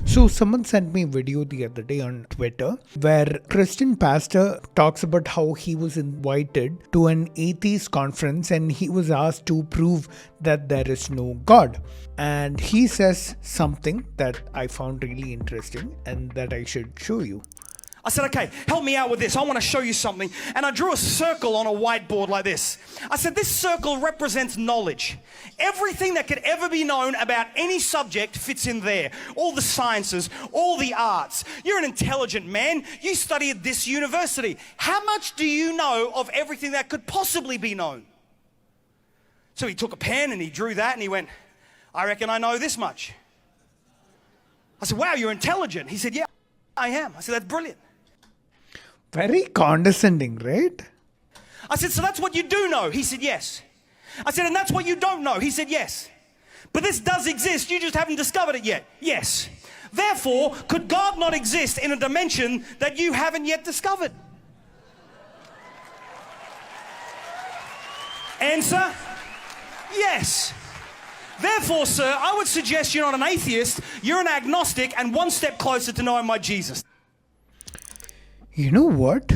So someone sent me a video the other day on Twitter where Christian pastor talks about how he was invited to an atheist conference and he was asked to prove that there is no God. And he says something that I found really interesting and that I should show you. I said, okay, help me out with this. I want to show you something. And I drew a circle on a whiteboard like this. I said, this circle represents knowledge. Everything that could ever be known about any subject fits in there. All the sciences, all the arts. You're an intelligent man. You study at this university. How much do you know of everything that could possibly be known? So he took a pen and he drew that and he went, I reckon I know this much. I said, wow, you're intelligent. He said, yeah, I am. I said, that's brilliant. Very condescending, right? I said, so that's what you do know? He said, yes. I said, and that's what you don't know? He said, yes. But this does exist, you just haven't discovered it yet. Yes. Therefore, could God not exist in a dimension that you haven't yet discovered? Answer, yes. Therefore, sir, I would suggest you're not an atheist, you're an agnostic and one step closer to knowing my Jesus. You know what?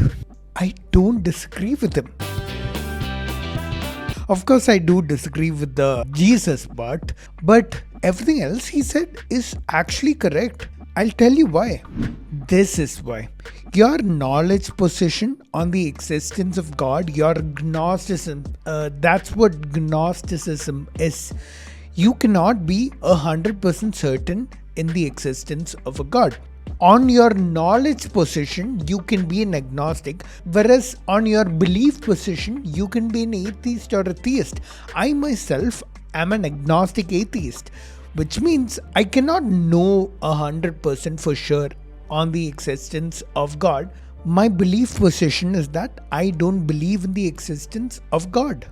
I don't disagree with him. Of course, I do disagree with the Jesus part, but everything else he said is actually correct. I'll tell you why. This is why. Your knowledge position on the existence of God, your Gnosticism, that's what Gnosticism is. You cannot be 100% certain in the existence of a God. On your knowledge position, you can be an agnostic, whereas on your belief position, you can be an atheist or a theist. I myself am an agnostic atheist, which means I cannot know 100% for sure on the existence of God. My belief position is that I don't believe in the existence of God.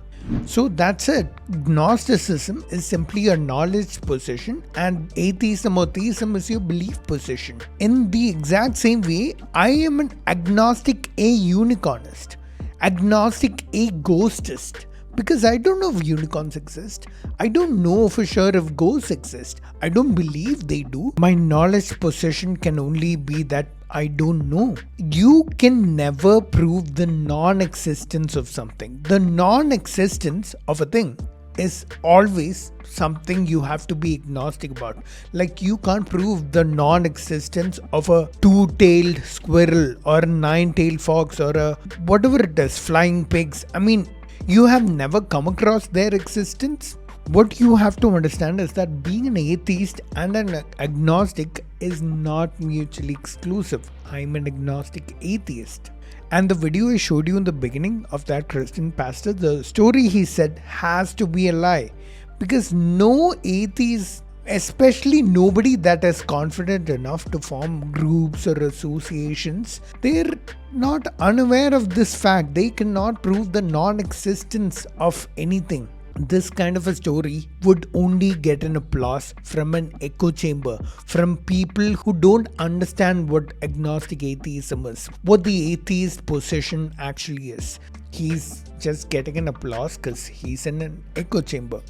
So that's it. Gnosticism is simply a knowledge position and atheism or theism is your belief position. In the exact same way, I am an agnostic unicornist, agnostic ghostist, because I don't know if unicorns exist. I don't know for sure if ghosts exist. I don't believe they do. My knowledge position can only be that I don't know. You can never prove the non-existence of something. The non-existence of a thing is always something you have to be agnostic about. Like you can't prove the non-existence of a two-tailed squirrel or a nine-tailed fox or a whatever it is, flying pigs. I mean, you have never come across their existence. What you have to understand is that being an atheist and an agnostic is not mutually exclusive. I'm an agnostic atheist. And the video I showed you in the beginning of that Christian pastor, the story he said has to be a lie. Because no atheist, especially nobody that is confident enough to form groups or associations, they're not unaware of this fact. They cannot prove the non-existence of anything. This kind of a story would only get an applause from an echo chamber, from people who don't understand what agnostic atheism is, what the atheist position actually is. He's just getting an applause because he's in an echo chamber.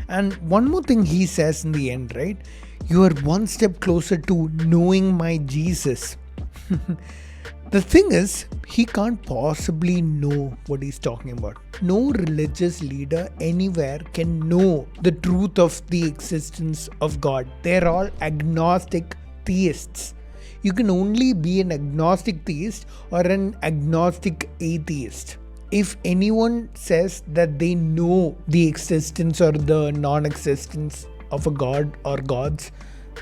And one more thing he says in the end, right? You are one step closer to knowing my Jesus. The thing is, he can't possibly know what he's talking about. No religious leader anywhere can know the truth of the existence of God. They're all agnostic theists. You can only be an agnostic theist or an agnostic atheist. If anyone says that they know the existence or the non-existence of a god or gods,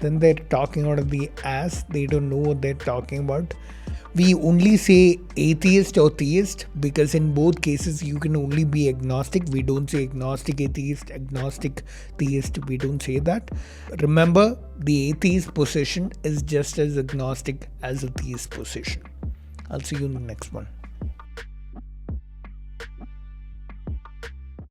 then they're talking out of the ass. They don't know what they're talking about. We only say atheist or theist because in both cases you can only be agnostic. We don't say agnostic atheist, agnostic theist. We don't say that. Remember, the atheist position is just as agnostic as a theist position. I'll see you in the next one.